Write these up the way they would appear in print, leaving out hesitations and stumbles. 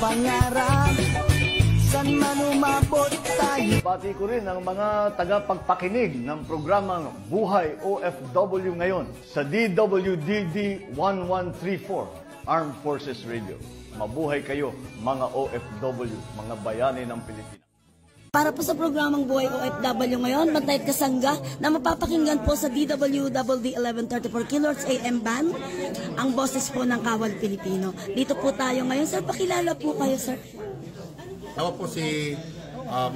pangarap, san man umabot tayo. Pati ko rin ang mga tagapagpakinig ng programang Buhay OFW ngayon sa DWDD 1134 Armed Forces Radio. Mabuhay kayo mga OFW, mga bayani ng Pilipinas. Para po sa programang Buhay OFW ngayon, Bantay at Kasangga na mapapakinggan po sa DWWD 1134 kHz AM band, ang boses po ng Kawal Pilipino. Dito po tayo ngayon. Sir, pakilala po kayo, sir. Ako po si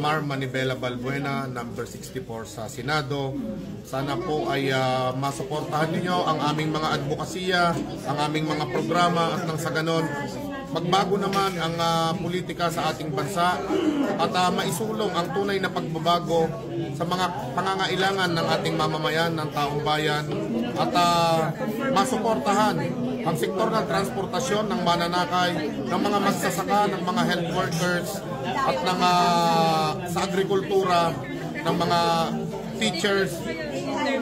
Mar Manibela Balbuena, number 64 sa Senado. Sana po ay masuportahan niyo ang aming mga advokasya, ang aming mga programa at nang sa ganon, magbago naman ang politika sa ating bansa at maisulong ang tunay na pagbabago sa mga pangangailangan ng ating mamamayan, ng taong bayan at masuportahan ang sektor ng transportasyon, ng mananakay, ng mga magsasaka, ng mga health workers at ng sa agrikultura, ng mga teachers,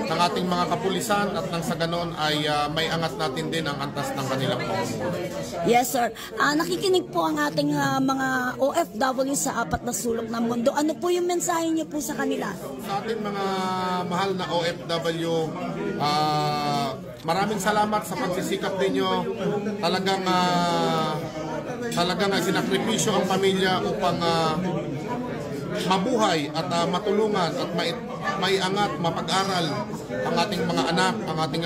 ng ating mga kapulisan at nang sa ganon ay may angat natin din ang antas ng kanilang pamumuhay. Yes, sir. Nakikinig po ang ating mga OFW sa apat na sulok ng mundo. Ano po yung mensahe niyo po sa kanila? Sa ating mga mahal na OFW, maraming salamat sa pagsisikap ninyo. Talagang sinakripisyo ang pamilya upang mabuhay at matulungan at maiangat, mapag-aral ang ating mga anak, ang ating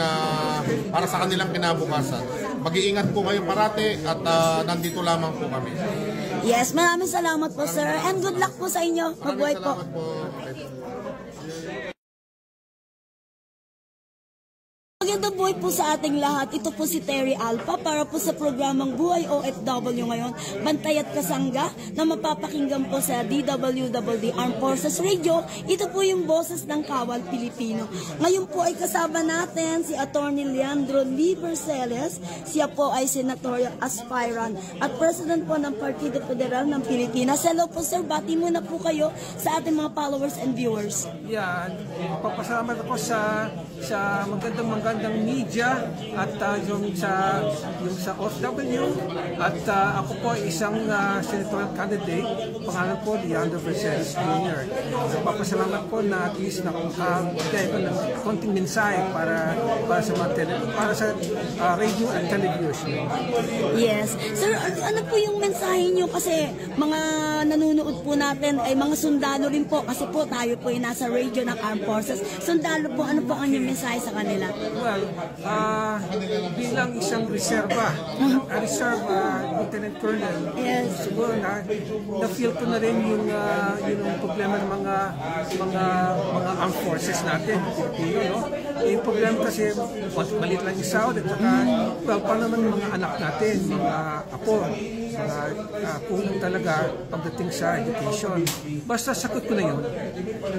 para sa kanilang kinabukasan. Mag-iingat po kayo parati at nandito lamang po kami. Yes, maraming salamat po, sir. And good luck po sa inyo. Mabuhay po. Magandang buhay po sa ating lahat. Ito po si Terry Alpha para po sa programang Buhay OFW ngayon, Bantay at Kasangga na mapapakinggan po sa DWWD Armed Forces Radio. Ito po yung boses ng Kawal Pilipino. Ngayon po ay kasama natin si Attorney Leandro Liberceles. Siya po ay senatorial aspirant at president po ng Partido Federal ng Pilipinas. Hello po, sir. Bati muna po kayo sa ating mga followers and viewers. Yeah, papasalamat ako sa magandang media at yung sa OFW at ako po ay isang senatorial candidate, pangalan po Leandro Liberceles Jr. Papasalamat po na at least nakakagay ko ng konting mensahe para sa radio at television. Yes. Sir, ano po yung mensahe nyo? Kasi mga nanonood po natin ay mga sundalo rin po kasi po tayo po ay nasa radio ng Armed Forces. Sundalo po, ano po ang inyong mensahe sa kanila? Well, bilang isang reserve Lieutenant Colonel, yes, siguro na-feel ko na rin yung problema ng mga armed forces natin, Pilipino, no? Yung problema kasi maliit lang yung sahod at saka, well, paano naman mga anak natin, mga apo, kulang talaga pagdating sa education. Basta sagot ko na yun,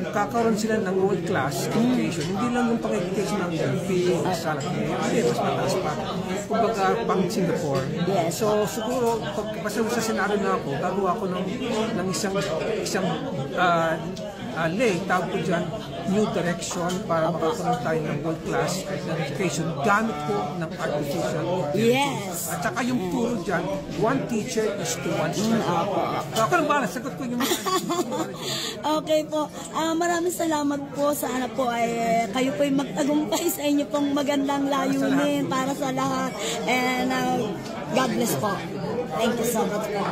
kakaroon sila ng world-class education, hindi lang yung pang-education ng UP, hindi, mas mataas pa. Kumbaga, pang Singapore. Yes. So, siguro, basta sa Senado na ako, gagawa ko ng isang lay, tawag ko dyan, new direction para makakaroon tayo ng world-class education gamit po ng artificial intelligence. Yes. At saka yung turo dyan, one teacher is to one student. Ako lang bala, sagot ko yung Okay po. Maraming salamat po. Sana po ay kayo po ay magtagumpay sa inyo pong magandang layunin para sa lahat. And God bless po. Thank you so much po.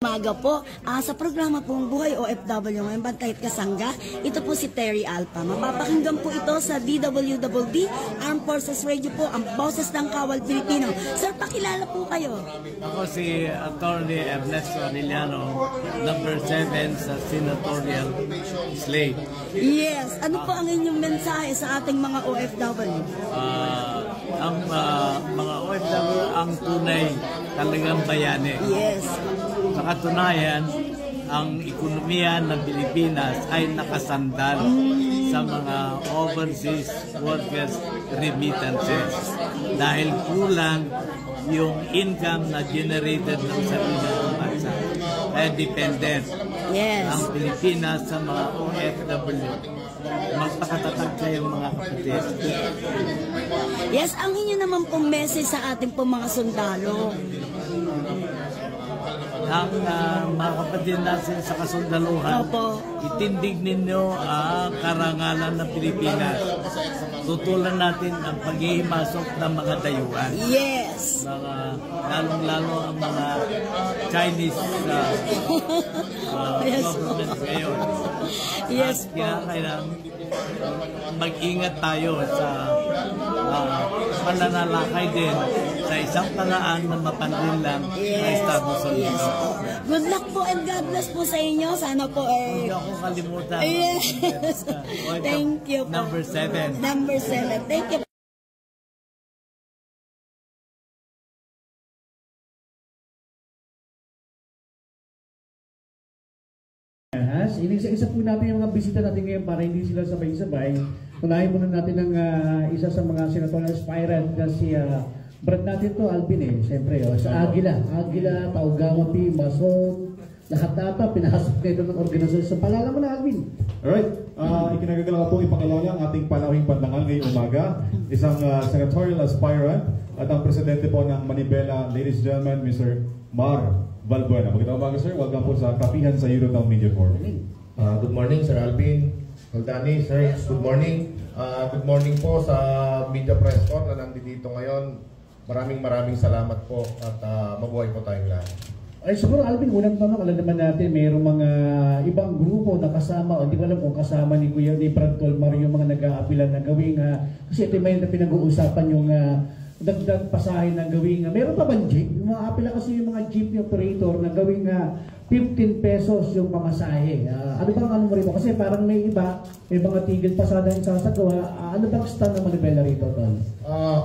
Umaga po, sa programa pong Buhay OFW ngayon, Bantay at Kasangga, ito po si Terry Alpha. Mapapakinggan po ito sa DWWD Armed Forces Radio po, ang boses ng Kawal Pilipino. Sir, pakilala po kayo. Ako si Attorney Ernesto Arellano, number 7 sa senatorial slate. Yes, ano po ang inyong mensahe sa ating mga OFW? Ang mga OFW ang tunay talagang bayani. Yes. Sa katunayan, ang ekonomiya ng Pilipinas ay nakasandal sa mga overseas workers remittances dahil kulang yung income na generated ng sarili ng bansa. Dependent Yes. ang Pilipinas sa mga OFW. Magpakatatag kayong mga kapatid. Yes, ang inyo naman pong message sa ating pong mga sundalo. Ang mga kapatid natin sa kasundaluhan, Opo. itindig ninyo ang karangalan ng Pilipinas. Tutulan natin ang paghihimasok ng mga dayuhan. Yes. Mga lalong-lalo ang mga Chinese Yes. government ngayon. Yes At po. kaya kailangan mag-ingat tayo sa pananalakay din sa isang paraan na mapanlinlang ng Estados Yes. Unidos. Good luck po and God bless po sa inyo. Sana po Hindi ako kalimutan. Yes. Point Thank you po. Number 7. Number 7. Thank you. Inisa-isa po natin yung mga bisita natin ngayon para hindi sila sabay-sabay. Unahin muna natin ang isa sa mga senatorial aspirant na si Brad natin to, Alvin eh. Siyempre, sa Aguila, Taugama-P, Mason, lahat ata, pinahasok na ito ng organisasyon. So, palala mo na, Alvin. Alright, ikinagagala po ipakilala ang ating panauhing pandangal ngayong umaga, isang senatorial aspirant at ang presidente po ng Manibela, ladies and gentlemen, Mr. Mar Balbuena. Magandang umaga, sir. Welcome po sa Kapihan sa Eurotown Media Forum. Good morning, Sir Alvin. Aldani, sir, good morning. Good morning po sa Media Press Corps na nandito ngayon. Maraming salamat po at mabuhay po tayong lahat. Ay siguro Alvin, unang tanong, alam naman natin mayroong mga ibang grupo na kasama, o hindi ko alam kung kasama ni Kuya ni Brad Tolmar yung mga nag-aapilan na gawing, kasi ito may pinag-uusapan yung dagdag pasahe na gawing, meron pa bang jeep? Yung mga apila kasi yung mga jeep operator na gawing 15 pesos yung pamasahe. Ano bang ano mo rito? Kasi parang may iba, may mga tigil pasada yung sasagawa. Ano bang stand ng Manibela rito, Tol?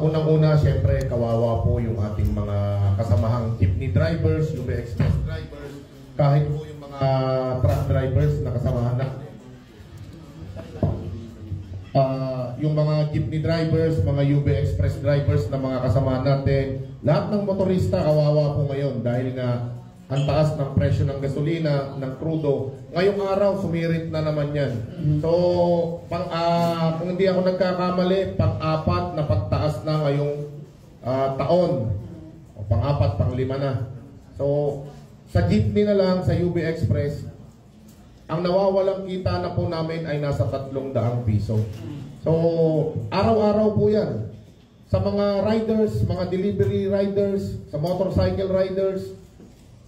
Unang-una, siyempre, kawawa po yung ating mga kasamahang jeepney drivers, UB Express drivers, kahit po yung mga truck drivers na kasamahan na. Yung mga jeepney drivers, mga UB Express drivers na mga kasamahan natin, lahat ng motorista kawawa po ngayon dahil nga ang taas ng presyo ng gasolina, ng crudo. Ngayong araw, sumirit na naman yan. So, kung hindi ako nagkakamali, pang-apat na pagtaas na ngayong taon. O pang-apat, pang-lima na. So, sa jeepney na lang, sa UB Express, ang nawawalang kita na po namin ay nasa 300 piso. So, araw-araw po yan. Sa mga riders, mga delivery riders, sa motorcycle riders,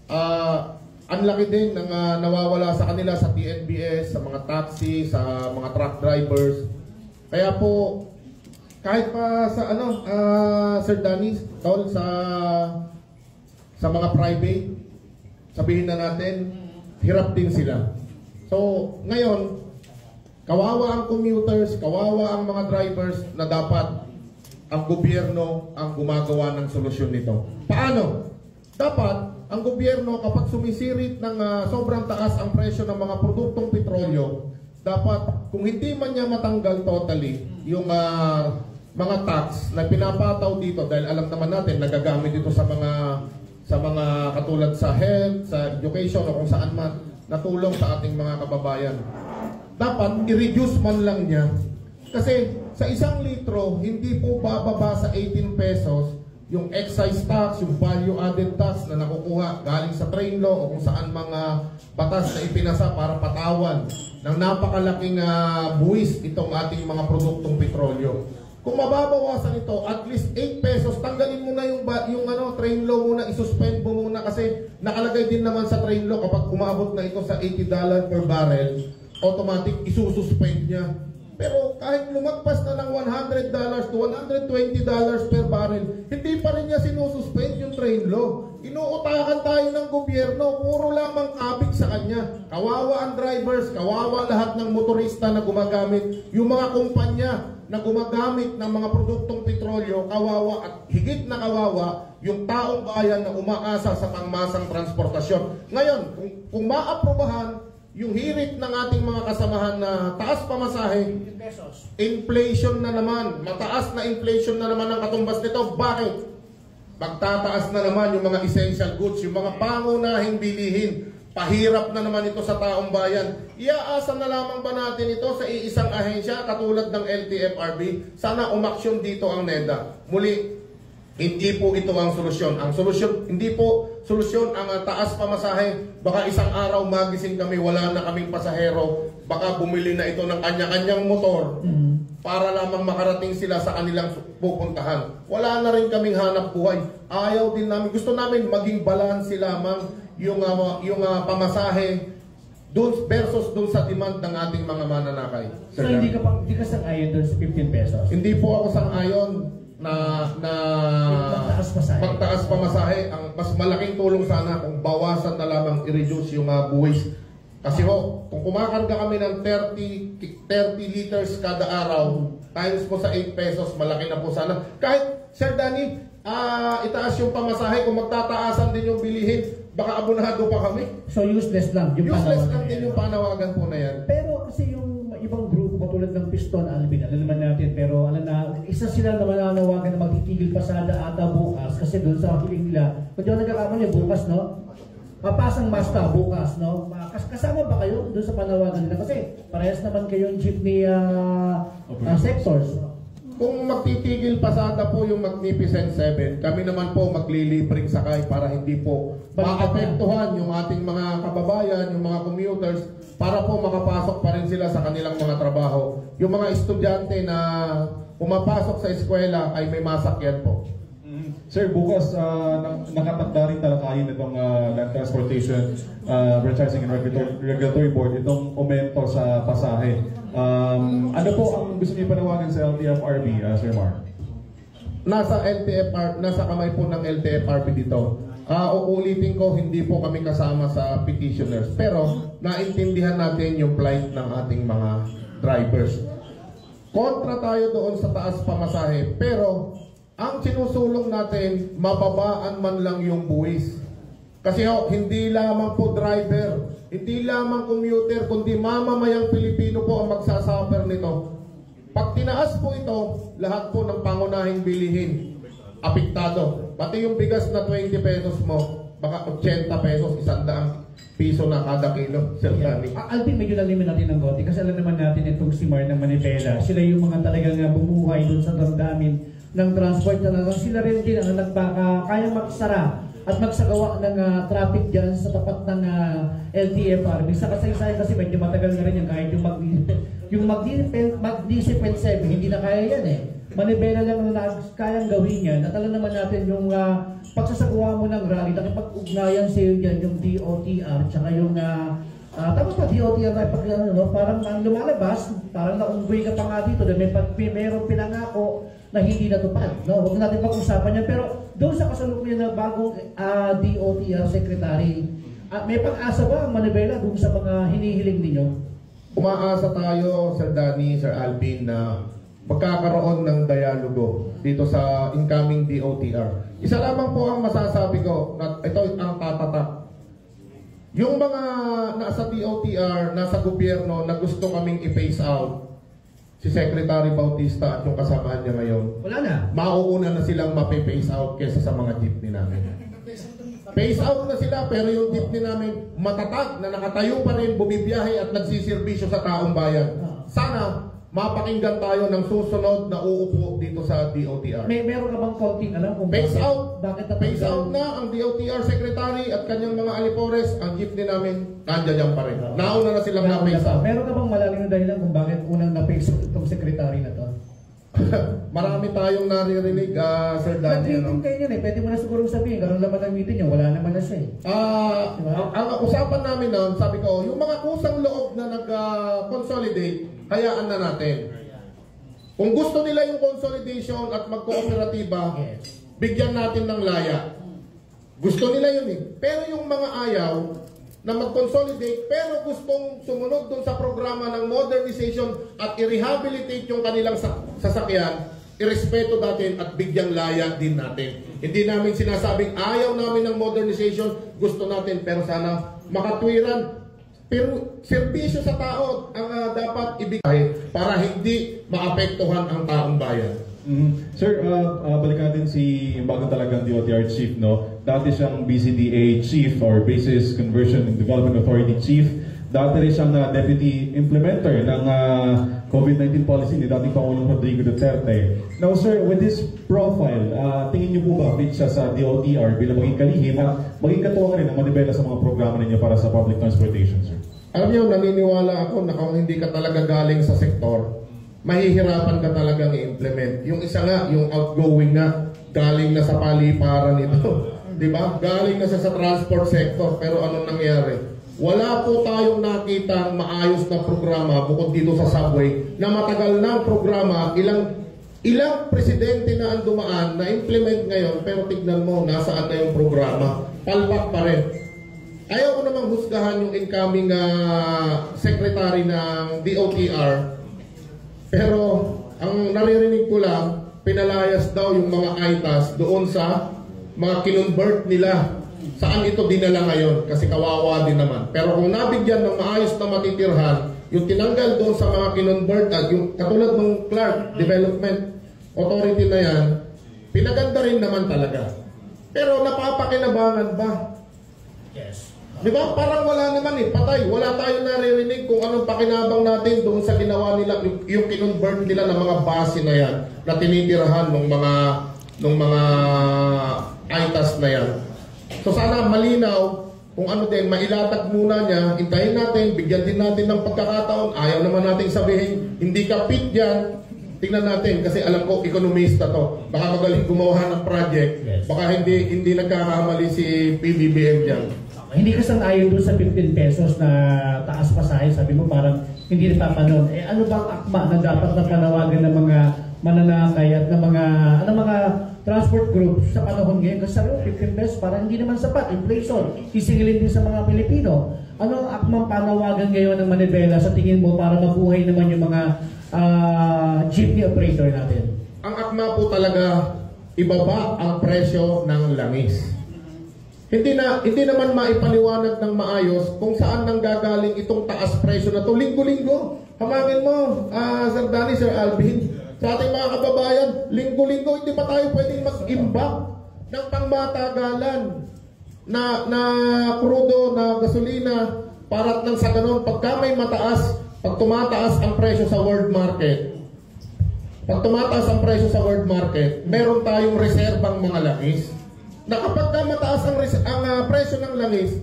ang laki din ng nawawala sa kanila sa TNBS, sa mga taxi, sa mga truck drivers. Kaya po, kahit pa sa Sir Danny, tol, sa mga private, sabihin na natin, hirap din sila. So, ngayon, kawawa ang commuters, kawawa ang mga drivers na dapat ang gobyerno ang gumagawa ng solusyon nito. Paano? Dapat ang gobyerno kapag sumisirit ng sobrang taas ang presyo ng mga produktong petrolyo, dapat kung hindi man niya matanggal totally yung mga tax na pinapataw dito, dahil alam naman natin nagagamit ito sa mga katulad sa health, sa education o kung saan man natulong sa ating mga kababayan. Dapat i-reduce man lang niya. Kasi sa 1 litro, hindi po bababa sa 18 pesos yung excise tax, yung value added tax na nakukuha galing sa train law o kung saan mga batas na ipinasa para patawan ng napakalaking buwis itong ating mga produktong petrolyo. Kung mababawasan ito, at least 8 pesos, tanggalin mo na yung train law muna, isuspend mo muna kasi nakalagay din naman sa train law kapag umabot na ito sa $80 per barrel, automatic isususpend niya. Pero kahit lumagpas na ng $100 to $120 per barrel, hindi pa rin niya sinususpend yung train law. Inuutakan tayo ng gobyerno, puro lamang kabig sa kanya. Kawawa ang drivers, kawawa lahat ng motorista na gumagamit, yung mga kumpanya na gumagamit ng mga produktong petrolyo, kawawa at higit na kawawa yung taong bayan na umaasa sa pangmasang transportasyon. Ngayon, kung maaprobahan yung hirit ng ating mga kasamahan na taas pamasahe, inflation na naman, mataas na inflation na naman ang katumbas nito. Bakit? Magtataas na naman yung mga essential goods, yung mga pangunahing bilihin, Pahirap na naman ito sa taong bayan. Iaasa na lamang ba natin ito sa iisang ahensya katulad ng LTFRB? Sana umaksyon dito ang NEDA. Muli, hindi po ito ang solusyon. Ang solusyon, hindi po solusyon ang taas pamasahe. Baka isang araw magising kami, wala na kaming pasahero. Baka bumili na ito ng kanya-kanyang motor para lamang makarating sila sa kanilang pupuntahan. Wala na rin kaming hanap buhay. Ayaw din namin, gusto namin maging balanse lamang yung pamasahe dun versus dun sa demand ng ating mga mananakay. So hindi ka sang-ayon doon sa 15 pesos? Hindi po ako sang-ayon na magtaas pamasahe. Ang mas malaking tulong sana kung bawasan na lamang i-reduce yung buwis. Kasi kung kumakarga kami ng 30 liters kada araw, times po sa 8 pesos, malaki na po sana. Kahit, Sir Danny, itaas yung pamasahe, kung magtataasan din yung bilihin, baka abonado pa kami. So useless lang yung useless lang din yung panawagan po na yan. Pero kasi yung ibang grupo katulad ng Piston, Alvin, alam naman natin, pero alam na, isa sila na mananawagan na magtitigil pasada ata bukas kasi doon sa hiling nila. Kung di ako nagkakamali bukas, no? Papasang Masta bukas, no? Kasama ba kayo doon sa panawagan nila? Kasi parehas naman kayong jeepney sectors. Kung magtitigil pasada po yung Magnificent 7, kami naman po maglilibring sakay para hindi po maapektuhan yung ating mga kababayan, yung mga commuters, para po makapasok pa rin sila sa kanilang mga trabaho. Yung mga estudyante na pumapasok sa eskwela ay may masakyan po. Sir, bukas nakatakda rin talakayin itong Land Transportation Franchising and Regulatory Board itong aumento sa pasahe. Ano po ang gusto niyo panawagan sa LTFRB, Sir Mar? Nasa kamay po ng LTFRB dito. Uulitin ko, hindi po kami kasama sa petitioners. Pero naintindihan natin yung plight ng ating mga drivers. Kontra tayo doon sa taas pamasahe. Pero ang sinusulong natin, mababaan man lang yung buwis. Kasi hindi lamang po driver, hindi lamang commuter, kundi mamamayang Pilipino po ang magsasuffer nito. Pag tinaas po ito, lahat po ng pangunahing bilihin, apektado. Pati yung bigas na 20 pesos mo, baka 80 pesos, 100 piso na kada kilo. Sir Danny. Alvin, medyo lalimin natin ng konti kasi alam naman natin itong si Mar ng Manibela. Sila yung mga talagang bumuhay doon sa damdamin ng transport na lang. Sila rin din ang kayang magsara at magsagawa ng traffic dyan sa tapat ng LTFRB. Sa kasaysayan kasi medyo matagal na rin yung kahit yung Magnificent 7, hindi na kaya yan eh. Manibela lang na kayang gawin yan. At alam naman natin yung pagsasagawa mo ng rally, nakipag-ugnayan sa iyo dyan, yung DOTR, tsaka yung tapos pa DOTR na parang ang lumalabas, parang naunggoy ka pa nga dito na mayroong pinangako na hindi natupad. No? Huwag natin pag-usapan yan. Pero doon sa kasalukuyan na bagong DOTR Secretary, may pag-asa ba ang Manibela doon sa mga hinihiling ninyo? Umaasa tayo, Sir Danny, Sir Alvin, na magkakaroon ng dialogo dito sa incoming DOTR. Isa lamang po ang masasabi ko, na ito ang tatatak. Yung mga nasa DOTR, nasa gobyerno na gusto kaming i-phase out, si Secretary Bautista at yung kasamaan niya ngayon, wala na. Mauuna na silang mape-phase out kesa sa mga jeepney namin. Phase out na sila pero yung jeepney namin matatag na nakatayo pa rin, bumibiyahe at nagsiservisyo sa taong bayan. Sana mapakinggan tayo ng susunod na uupo dito sa DOTR. Meron ka bang konting alam kung phase bakit? out? Bakit Phase out na ang DOTR Secretary at kanyang mga alipores, ang jeepney namin nandiyan pa rin. Nauna na silang na-phase out. Meron ka bang malalim na dahilan kung bakit unang na-phase out itong Secretary na to? Marami tayong naririnig, Sir Danny. Nag-meeting kayo yun eh. Pwede mo na siguro sabihin, karoon naman ang meeting niya, wala naman na siya eh. Ang usapan namin noon, sabi ko, yung mga kusang loob na nag-consolidate, hayaan na natin. Kung gusto nila yung consolidation at magkooperatiba, bigyan natin ng laya. Gusto nila yun eh. Pero yung mga ayaw na mag-consolidate pero gustong sumunod dun sa programa ng modernization at i-rehabilitate yung kanilang sasakyan, irespeto natin at bigyang laya din natin. Hindi namin sinasabing ayaw namin ng modernization, gusto natin, pero sana makatwiran. Pero serbisyo sa tao ang dapat ibigay para hindi maapektuhan ang taong bayan. Sir, balikan natin si bago talagang DOTR Chief, no? Dati siyang BCDA Chief or Basis Conversion and Development Authority Chief. Dati rin siyang Deputy Implementer ng COVID-19 policy ni dating Pangulong Rodrigo Duterte. Now sir, with this profile, tingin niyo po ba fit siya sa DOTR bilang maging kalihim at maging katuwang rin ang manibela sa mga programa ninyo para sa public transportation, sir? Alam niyo, naniniwala ako na kung hindi ka talaga galing sa sektor, mahihirapan ka talagang i-implement. Yung isa nga, yung outgoing na, galing na sa paliparan ito. Di ba? Galing na sa transport sector, pero anong nangyari? Wala po tayong nakitang maayos na programa bukod dito sa subway na matagal na ang programa, ilang presidente na ang dumaan na implement ngayon, pero tignan mo, nasaan na yung programa. Palpak pa rin. Ayaw ko namang husgahan yung incoming secretary ng DOTR, pero ang naririnig ko lang, pinalayas daw yung mga ITAS doon sa mga kinonvert nila. Saan ito dinala ngayon? Kasi kawawa din naman. Pero kung nabigyan ng maayos na matitirhan, yung tinanggal doon sa mga kinonvert at yung katulad ng Clark Development Authority na yan, pinaganda rin naman talaga. Pero napapakinabangan ba? Yes. Di ba? Parang wala naman patay. Wala tayong naririnig kung anong pakinabang natin doon sa ginawa nila, yung kinonvert nila ng mga base na yan, na tinitirahan ng mga ITAS na yan. So sana malinaw kung ano din, mailatag muna niya, hintayin natin, bigyan din natin ng pagkakataon. Ayaw naman natin sabihin, hindi ka fit dyan. Tingnan natin, kasi alam ko, ekonomista to. Baka magaling gumawa ng project. Yes. Baka hindi nagkakamali si PBBM dyan. Hindi ka sang-ayon doon sa 15 pesos na taas pasahe. Sabi mo parang hindi napapanon. Ano bang akma na dapat na panawagan ng mga mananakay at ng mga transport groups sa panahon ngayon? Kasi sabi mo, 15 pesos parang hindi naman sapat. Inflation, sisingilin din sa mga Pilipino. Ano ang akmang panawagan ngayon ng Manibela sa tingin mo para mabuhay naman yung mga jeepney operator natin? Ang akma po talaga, ibaba ang presyo ng langis. Hindi naman maipaliwanag ng maayos kung saan nang gagaling itong taas presyo na to. Linggo-linggo, hamangin mo, Sir Danny, Sir Alvin, sa ating mga kababayan, linggo-linggo, hindi pa tayo pwedeng mag-imbak ng pangmatagalan na krudo, na gasolina, para nang sa ganun, pagka may mataas, pag tumataas ang presyo sa world market, meron tayong reserbang mga langis, na kapag mataas ang presyo ng langis,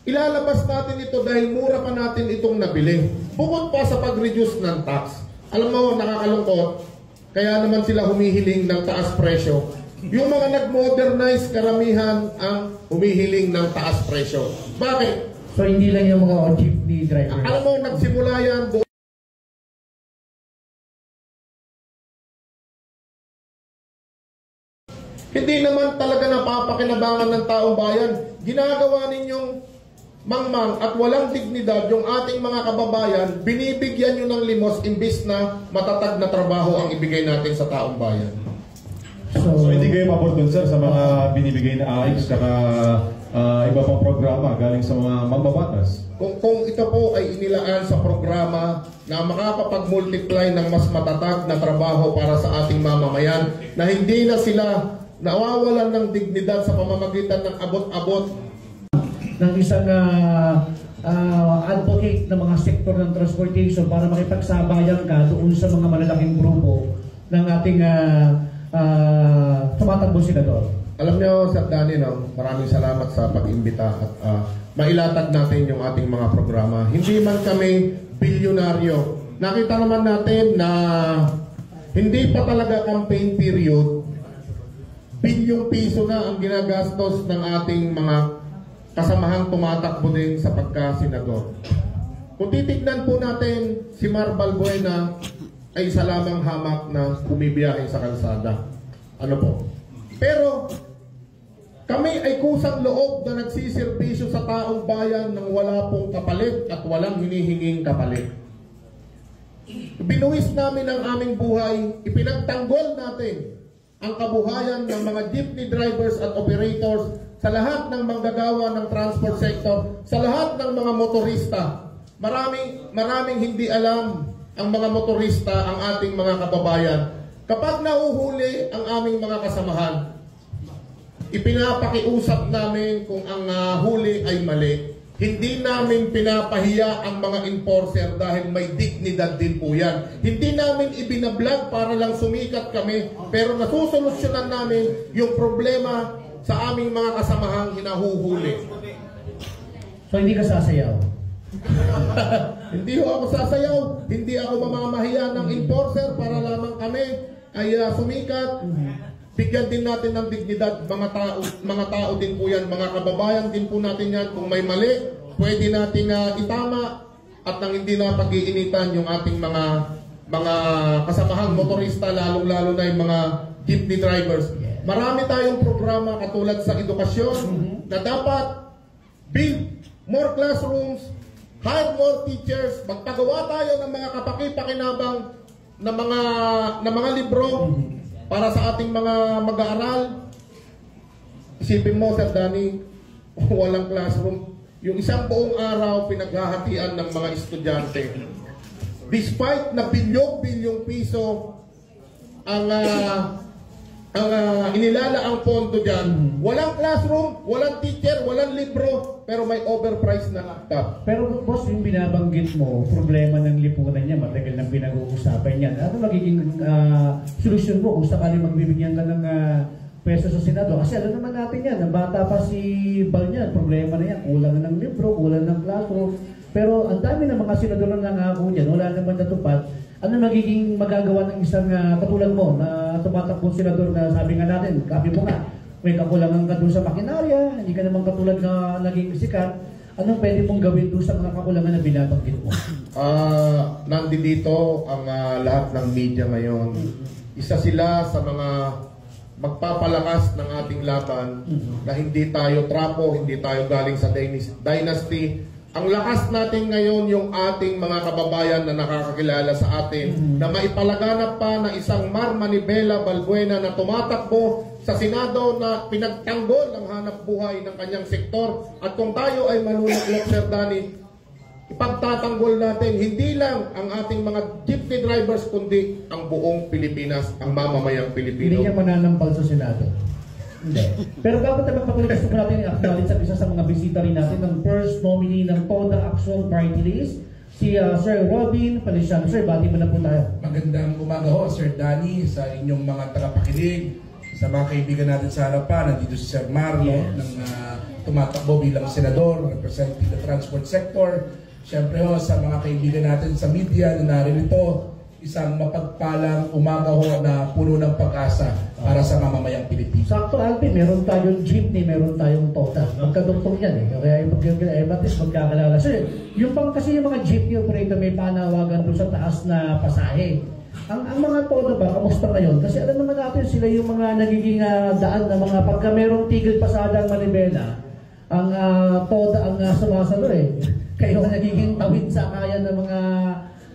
ilalabas natin ito dahil mura pa natin itong nabili. Bukod pa sa pag-reduce ng tax. Alam mo, nakakalungkot, kaya naman sila humihiling ng taas presyo. Yung mga nag-modernize, karamihan ang humihiling ng taas presyo. Bakit? So hindi lang yung mga jeepney drivers. Alam mo, nagsimula yan doon. Hindi naman talaga napapakinabangan ng taong bayan. Ginagawa ninyong mangmang at walang dignidad yung ating mga kababayan, binibigyan nyo ng limos imbis na matatag na trabaho ang ibigay natin sa taong bayan. So hindi kayo maportun, sir, sa mga binibigay na AIX saka iba pang programa galing sa mga mambabatas? Kung ito po ay inilaan sa programa na makakapag-multiply ng mas matatag na trabaho para sa ating mamamayan, na hindi na sila nawawalan ng dignidad sa pamamagitan ng abot-abot ng isang advocate ng mga sektor ng transportation para makipagsabayan ka doon sa mga malalaking grupo ng ating tumatakbo senador. Alam niyo, Sir Danny, maraming salamat sa pag-imbita at mailatag natin yung ating mga programa. Hindi man kami bilyonaryo. Nakita naman natin na hindi pa talaga campaign period, bilyong piso na ang ginagastos ng ating mga kasamahang tumatakbo din sa pagka-senador. Kung titignan po natin, si Mar Balbuena ay isa lamang hamak na bumibiyahe sa kalsada. Ano po? Pero kami ay kusang loob na nagsiservisyo sa taong bayan ng wala pong kapalit at walang hinihinging kapalit. Binuwis namin ang aming buhay, ipinagtanggol natin ang kabuhayan ng mga jeepney drivers at operators sa lahat ng manggagawa ng transport sector, sa lahat ng mga motorista. Maraming hindi alam ang mga motorista, ang ating mga kababayan, Kapag nahuhuli ang aming mga kasamahan, ipinapakiusap namin kung ang huli ay mali. Hindi namin pinapahiya ang mga enforcer dahil may dignidad din po yan. Hindi namin ibinablog para lang sumikat kami, pero nasusolusyonan namin yung problema sa aming mga kasamahang hinahuhuli. So hindi ka sasayaw? Hindi ako sasayaw, hindi ako mamamahiya ng enforcer para lamang kami ay sumikat. Bigyan din natin ng dignidad, mga tao din po yan, mga kababayan din po natin yan. Kung may mali, pwede nating itama at nang hindi na pag-iinitan yung ating mga kasamahang motorista, lalong-lalo na yung mga jeepney drivers. Marami tayong programa katulad sa edukasyon na dapat build more classrooms, hire more teachers, magpagawa tayo ng mga kapaki-pakinabang na mga libro para sa ating mga mag-aaral. Isipin mo, Sir Danny, walang classroom. Yung isang buong araw pinaghahatian ng mga estudyante. Despite na bilyong-bilyong piso ang inilala ang pondo dyan, walang classroom, walang teacher, walang libro, pero may overpriced na laptop. Pero boss, yung binabanggit mo, problema ng lipunan niya, matagal nang pinag-uusapan yan. Ano magiging solusyon mo kung sakaling magbibigyan ka ng peso sa Senado? Kasi alam naman natin yan, na bata pa si Bal niyan, problema na yan, kulang ng libro, kulang ng classroom. Pero ang dami ng mga senador na nangako niyan, wala naman natupad. Ano magiging magagawa ng isang katulad mo na tumatakbong senador na sabi nga natin, kapi mo nga, may kakulangan ka doon sa makinarya, hindi ka naman katulad na naging sikat. Anong pwede mong gawin doon sa mga kakulangan na binabanggit mo? Nandito ang lahat ng media ngayon. Isa sila sa mga magpapalakas ng ating laban na hindi tayo trapo, hindi tayo galing sa dynasty. Ang lakas natin ngayon yung ating mga kababayan na nakakakilala sa atin na maipalaganap pa na isang Mar Manibela Balbuena na tumatakbo sa Senado na pinagtanggol ang hanap buhay ng kanyang sektor. At kung tayo ay manunuklok, Sir Danny, ipagtatanggol natin hindi lang ang ating mga jeepney drivers kundi ang buong Pilipinas, ang mamamayang Pilipino. Hindi niya mananampal sa Senado. Hindi. Pero dapat naman patuloy gusto ko natin i-acknowledge sa isa sa mga bisita rin natin ng first nominee ng TODA Action Party List, si Sir Robin Feliciano. Sir, bati mo na po tayo. Magandang umaga ho, Sir Danny, sa inyong mga tagapakinig, sa mga kaibigan natin sa harapan. Nandito si Sir Mario ng tumatakbo bilang senador, representing the transport sector. Siyempre ho, sa mga kaibigan natin sa media na naririto, isang mapagpalang umaga ho na puno ng pag-asa para sa mamamayang Pilipino. Sakto, Alvin, meron tayong jeepney, meron tayong TODA. Magkadugtong yan eh. Kaya batis magkakalala. Sir, yung pang kasi yung mga jeepney operator may panawagan doon sa taas na pasahe. Ang mga TODA ba, kamusta ngayon? Kasi alam naman natin sila yung mga nagiging daan na mga pagka merong tigil pasada ang Manibela, ang TODA ang sumasalo eh. Kayo ang nagiging tawid sa kaya ng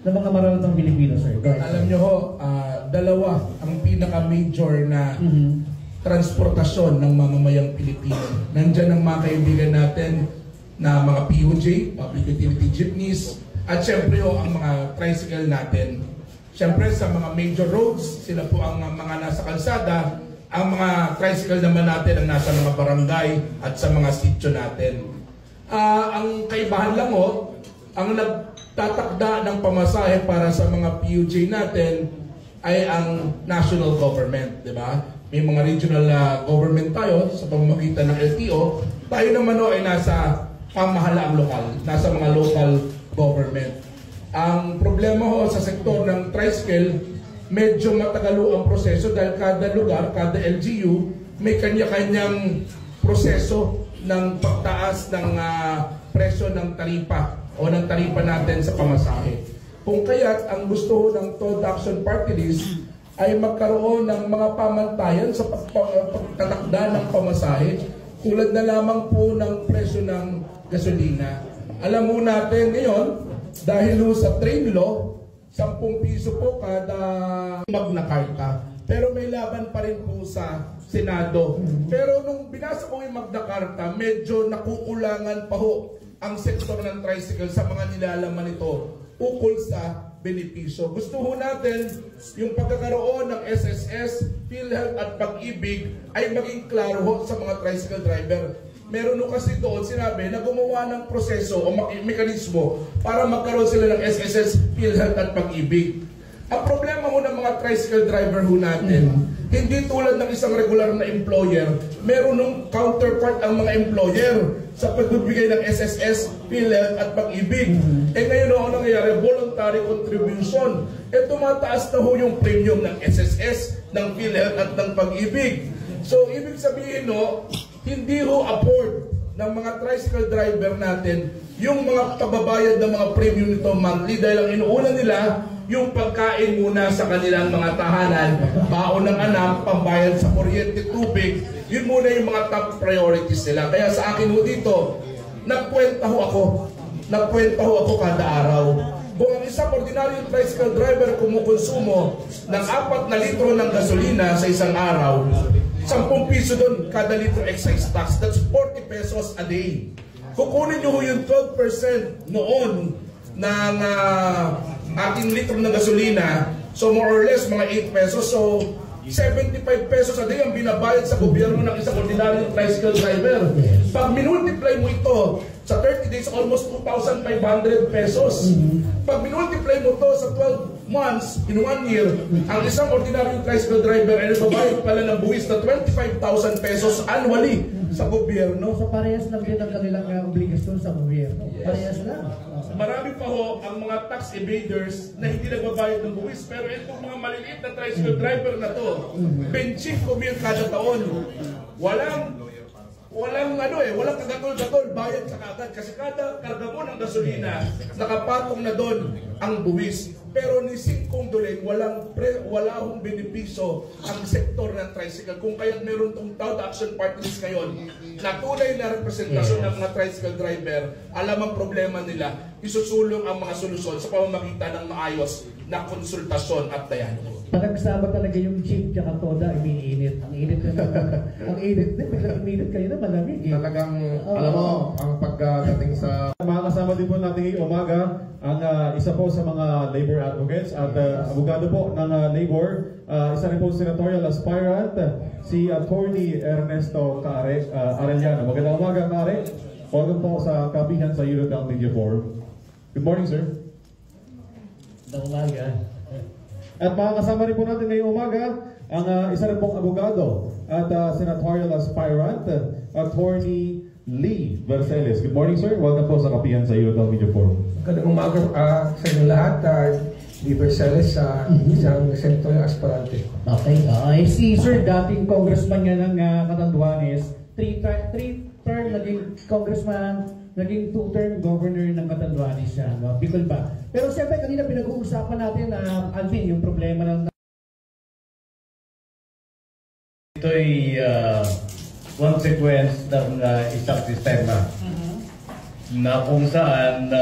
mga mararatang Pilipino, sir. Alam nyo ho, dalawa ang pinaka-major na transportasyon ng mamamayang Pilipino. Nandyan ang mga kaibigan natin na mga PUJ, Public Utility Jeepneys, at syempre ho, ang mga tricycle natin. Syempre sa mga major roads, sila po ang mga nasa kalsada. Ang mga tricycle naman natin ang nasa mga barangay at sa mga sitio natin. Ang kaibahan lang ho, ang nagtatakda ng pamasahe para sa mga PUJ natin ay ang national government, di ba? May mga regional government tayo sa pamamagitan ng LTO. Tayo naman ho ay nasa pamahalaang lokal, nasa mga local government. Ang problema ho sa sektor ng tricycle, medyo matagalo ang proseso dahil kada lugar, kada LGU, may kanya-kanyang proseso ng pagtaas ng presyo ng taripa o ng taripa natin sa pamasahe. Kung kaya't ang gusto ng TODA Action Party List ay magkaroon ng mga pamantayan sa pagtatakda ng pamasahe tulad na lamang po ng presyo ng gasolina. Alam mo natin ngayon, dahil sa train law, 10 piso po kada Magna Carta. Pero may laban pa rin po sa Senado. Pero nung binasa ko yung Magna Carta, medyo nakukulangan pa ho ang sektor ng tricycle sa mga nilalaman nito ukol sa benepisyo. Gusto ho natin yung pagkakaroon ng SSS, PhilHealth at Pag-ibig ay maging klaro ho sa mga tricycle driver. Meron ho kasi doon sinabi na gumawa ng proseso o mekanismo para magkaroon sila ng SSS, PhilHealth at Pag-ibig. Ang problema ho ng mga tricycle driver ho natin, hindi tulad ng isang regular na employer, meron ng counterpart ang mga employer sa pagbibigay ng SSS, PhilHealth at Pag-ibig. Ngayon ho ang nangyayari, voluntary contribution. Tumataas na ho yung premium ng SSS, ng PhilHealth at ng Pag-ibig. So, ibig sabihin ho, hindi ho afford ng mga tricycle driver natin yung mga pababayad ng mga premium nito monthly dahil ang inuuna nila yung pagkain muna sa kanilang mga tahanan, baon ng anak, pambayad sa kuryente, tubig, yun muna yung mga top priorities nila. Kaya sa akin ho dito, nagkwenta ho ako kada araw. Kung ang isang ordinaryong tricycle driver kumukonsumo ng 4 na litro ng gasolina sa isang araw, 10 piso doon kada litro excise tax, that's 40 pesos a day. Kukunin nyo ho yung 12% noon ng ating litro ng gasolina, so more or less mga 8 pesos, so 75 pesos a day ang binabayad sa gobyerno ng isang ordinaryong tricycle driver. Pag minultiply mo ito sa 30 days, almost 2,500 pesos. Pag minultiply mo ito sa 12 months, in 1 year, ang isang ordinaryong tricycle driver ay nagbabayad pala ng buwis na 25,000 pesos annually sa gobyerno. So parehas lang din ang kanilang obligasyon sa gobyerno. Parehas lang. Marami pa ho ang mga tax evaders na hindi nagbabayad ng buwis. Pero itong mga maliliit na tricycle driver na to, 25 mil kada taon. Walang kagatol-gatol, bayad sa kagad. Kasi kada karga mo ng gasolina, nakapatong na doon ang buwis. Pero ni Singkong Dulen, wala hong benepisyo ang sektor ng tricycle. Kung kaya't meron itong Tao Action Party List ngayon, na tunay na representasyon ng mga tricycle driver, alam ang problema nila, isusulong ang mga solusyon sa pamamagitan ng maayos na konsultasyon at dialogo. Panagsama talaga yung jeep tsaka toda, umiinit. Ang init na ang init din, biglang uminit kayo na malamig. Talagang, alam mo, ang pagdating sa... Makakasama din po natin ngayong umaga ang isa po sa mga labor advocates at abogado po ng labor, isa rin po senatorial aspirant, si Attorney Ernesto Arellano. Magandang umaga, Kare. Welcome po sa kapihan sa Eurodown Media Forum. Good morning, sir. Magandang umaga. At makakasama rin po natin ngayong umaga ang isa rin pong abogado at senatorial aspirant, Attorney Lee Verceles. Good morning, sir. Welcome po sa kapihan sa Eurodown Media Forum. Magandang umaga sa inyo lahat. Lee Verceles, isang senatorial aspirante. Okay. Si Sir, dating congressman niya ng Catanduanes, 3-term naging congressman, naging 2-term governor ng Catanduanes siya. No? Bicol ba? Pero siyempre kanina pinag-uusapan natin na Alvin, yung problema ng... Ito'y consequence ng isang sistema na kung saan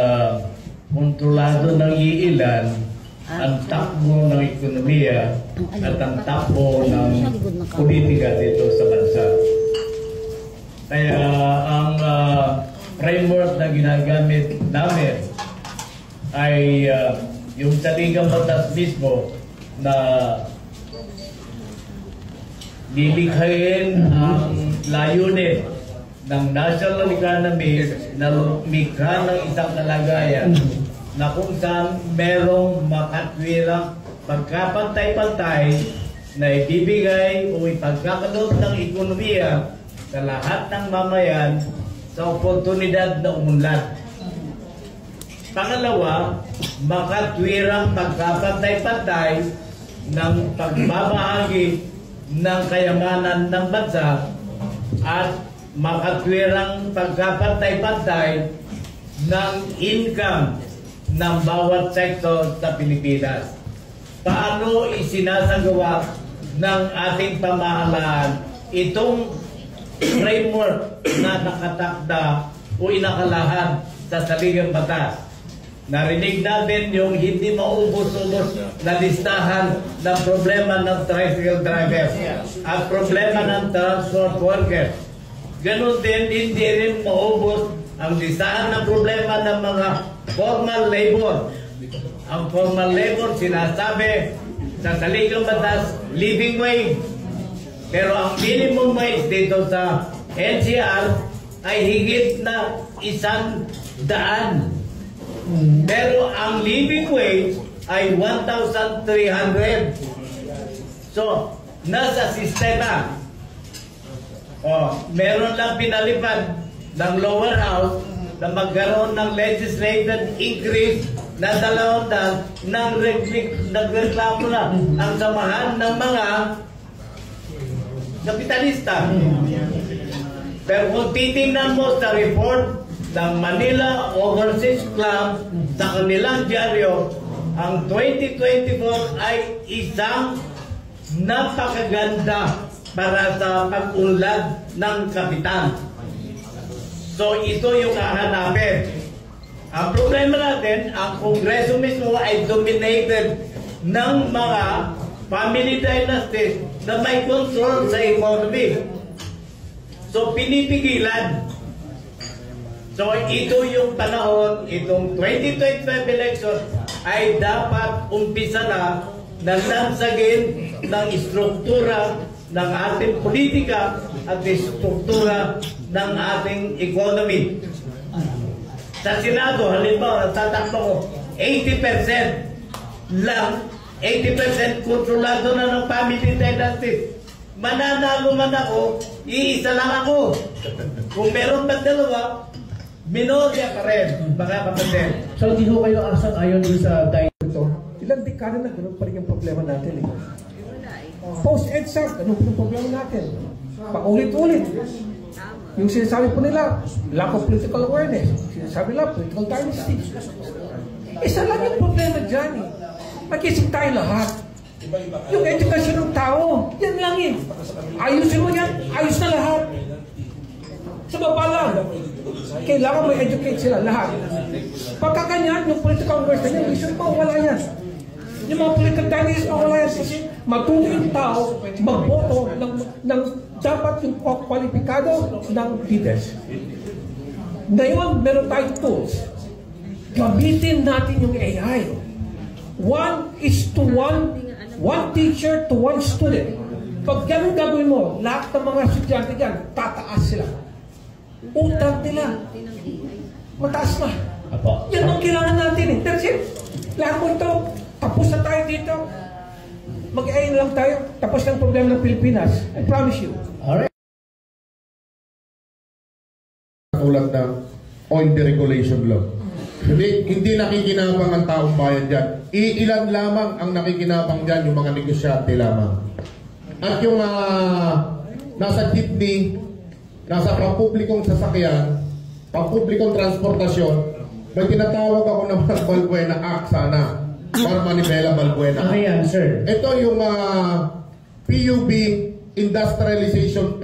kontrolado ng iilan ang takbo ng ekonomiya at ang takbo ng politika dito sa bansa. Kaya ang framework na ginagamit namin ay yung saligang batas mismo na lilikhain ang layunin ng national economy na lumikha ng isang kalagayan na kung saan merong makatwirang pagkapantay-pantay na ibibigay o ipagkakaloob ng ekonomiya sa lahat ng mamayan sa oportunidad na umunlad. Pangalawa, makatwirang pagkapantay-pantay ng pagbabahagi ng kayamanan ng bansa at makatwirang pagkapantay-pantay ng income ng bawat sektor sa Pilipinas. Paano isinasagawa ng ating pamahalaan itong framework na nakatakda o inakalahad sa saligang batas? Narinig natin yung hindi maubos-ubos na listahan ng problema ng tricycle drivers at problema ng transport workers. Ganon din, hindi rin maubos ang listahan ng problema ng mga formal labor Ang formal labor, sinasabi sa saligang batas, living wage. Pero ang minimum wage dito sa NCR ay higit na 100. Pero ang living wage ay 1,300. So, nasa sistema. Meron lang pinalipad ng lower house na magkaroon ng legislated increase na 200 nang nagreklamo na ang samahan ng mga kapitalista. Pero kung titingnan mo sa report ng Manila Overseas Club sa kanilang dyaryo, ang 2024 ay isang napakaganda para sa pag-unlad ng kapital. So ito yung hahanapin. Ang problema natin, ang Kongreso mismo ay dominated ng mga family dynasties na may control sa economy. So pinipigilan. So ito yung panahon, itong 2025 election ay dapat umpisa na lansagin ng istruktura ng ating politika at istruktura ng ating economy. Sa Senado, halimbawa, natatakbo ko, 80% lang, 80% kontrolado na ng family dynasty. Mananalo man ako, iisa lang ako. Kung meron pa dalawa, minorya pa rin, mga kapatid. So hindi ho kayo asang-ayon doon sa ito? Ilang dekada na ganun pa rin yung problema natin. Post-EDSA, ganun pa yung problema natin. Paulit-ulit. Yung sinasabi po nila, lack of political awareness. Sinasabi nila, political dynasty. Isa lang yung problema dyan eh. Mag-isip tayo lahat. Yung edukasyon ng tao, yan lang eh. Ayusin mo yan, ayos na lahat. Sa baba lang. Kailangan may educate sila lahat. Pagka ganyan, yung political awareness na yan, isang mawala yan. Yung mga political dynasty, mawala yan. Kasi matuto yung tao, magboto ng dapat yung kwalipikado ng leaders. Ngayon, meron tayong tools. Gamitin natin yung AI. 1:1, one teacher to one student. Pag ganun gagawin mo, lahat ng mga estudyante dyan, tataas sila. Utang nila. Mataas na. Yan ang kailangan natin eh. That's it. Lahat mo ito, tapos na tayo dito. Mag-AI na lang tayo, tapos ng problema ng Pilipinas. I promise you. Alright. Tulad ng on deregulation law. Hindi nakikinabang ang taong bayan dyan. Iilan lamang ang nakikinabang dyan, yung mga negosyante lamang. At yung nasa jeepney, nasa pampublikong sasakyan, pampublikong transportasyon, may tinatawag ako ng Balbuena Act sana. Para Manibela Balbuena. Ano yan, sir? Ito yung PUB Industrialization,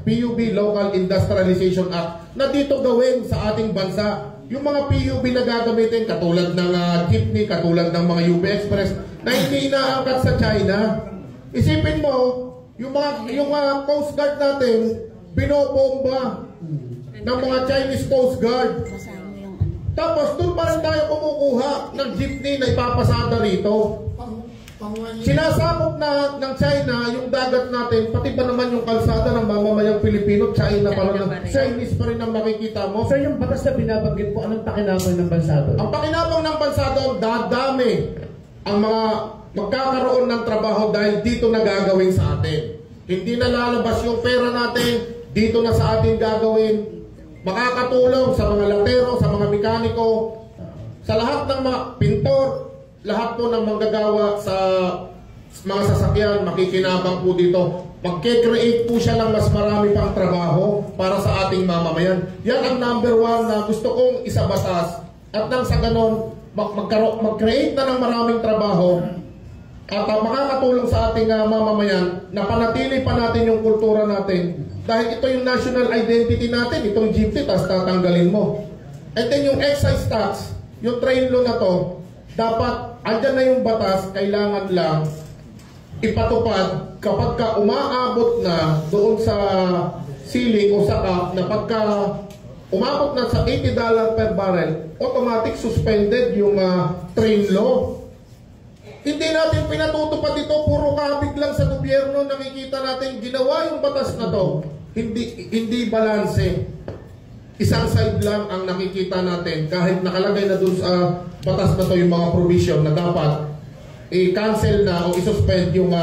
PUB Local Industrialization Act na dito gawin sa ating bansa. Yung mga PUB na gagamitin, katulad ng jeepney, katulad ng mga UP Express, na hindi inaangkat sa China. Isipin mo, yung Coast Guard natin, binobomba ng mga Chinese Coast Guard. Tapos doon pa rin tayo kumukuha ng jeepney na ipapasada rito. Sinasakop na ng China yung dagat natin, pati ba naman yung kalsada ng mamamayang Pilipino, China pa rin, Chinese pa rin ang makikita mo. Sir, yung batas na binabanggit po, anong pakinabang ng bansa doon? Ang pakinabang ng bansa doon, dadami ang mga magkakaroon ng trabaho dahil dito na gagawin sa atin. Hindi na lalabas yung pera natin, dito na sa atin gagawin. Makakatulong sa mga latero, sa mga mekaniko, sa lahat ng mga pintor, lahat po ng manggagawa sa mga sasakyan, makikinabang po dito. Magke-create po siya ng mas marami pang trabaho para sa ating mamamayan. Yan ang number 1 na gusto kong isabatas. At nang sa ganon, mag-create na ng maraming trabaho at makakatulong sa ating mamamayan na panatili pa natin yung kultura natin. Dahil ito yung national identity natin, itong jeepney, tapos tatanggalin mo. And then yung excise tax, yung train law na to, dapat, andyan na yung batas, kailangan lang ipatupad kapag ka umaabot na doon sa ceiling o sa cap na pagka umabot na sa $80 per barrel, automatic suspended yung train law. Hindi natin pinatutupad ito, puro kabig lang sa gobyerno. Nakikita natin ginawa yung batas na to, hindi balanse. Isang side lang ang nakikita natin, kahit nakalagay na dun sa batas na to yung mga provision na dapat i-cancel na o i-suspend yung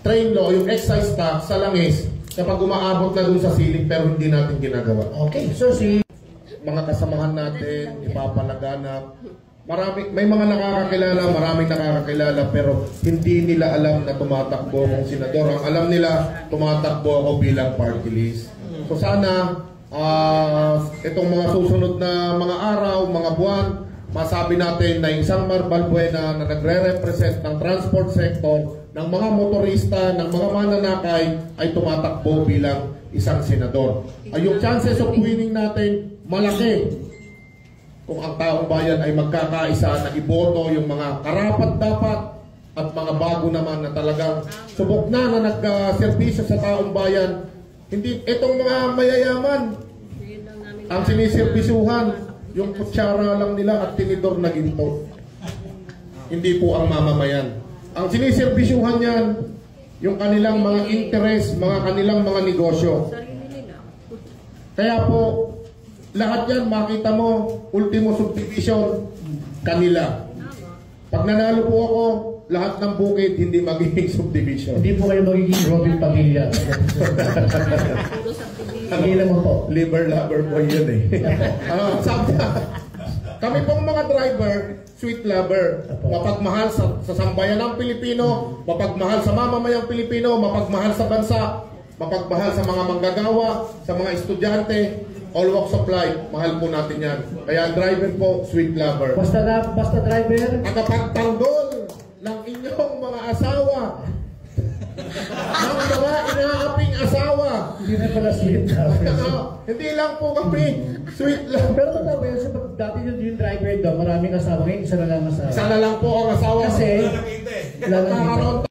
train law, yung excise tax sa langis kapag umaabot na dun sa ceiling, pero hindi natin ginagawa. Okay, so Mga kasamahan natin, ipapalaganap. May mga nakakakilala, maraming nakakakilala, pero hindi nila alam na tumatakbo akong senador. Ang alam nila, tumatakbo ako bilang party list. So sana, itong mga susunod na mga araw, mga buwan, masabi natin na isang Mar Balbuena na nagre-represent ng transport sector, ng mga motorista, ng mga mananakay, ay tumatakbo bilang isang senador. Yung chances of winning natin, malaki. Kung ang taong bayan ay magkakaisa na iboto yung mga karapat-dapat at mga bago naman na talagang subok na nagservisyo sa taong bayan. Hindi itong mga mayayaman ang siniservisuhan, yung kutsara lang nila at tinidor na ginto. Hindi po ang mamamayan. Ang siniservisuhan yan, yung kanilang mga interest, kanilang mga negosyo. Kaya po, lahat yan, makita mo, ultimo subdivision, kanila. Pag nanalo po ako, lahat ng bukid hindi magiging subdivision. Hindi po kayo magiging Robin Padilla. Pagila mo po. Liver lover po yun eh. Kami pong mga driver, sweet lover. Mapagmahal sa sambayan ng Pilipino, mapagmahal sa mamamayang Pilipino, mapagmahal sa bansa, mapagmahal sa mga manggagawa, sa mga estudyante, all walks of life, mahal po natin yan. Kaya driver po, sweet lover. Basta driver. Nakapagtanggol ng inyong mga asawa, ng mga inaaping asawa. Hindi na pala sweet lover. Hindi lang po kami sweet lover. Pero totoo ba yun, dati yung driver daw, maraming asawa. Ngayon, isa na lang asawa. Isa na lang po ang asawa. Kasi, nakakaroon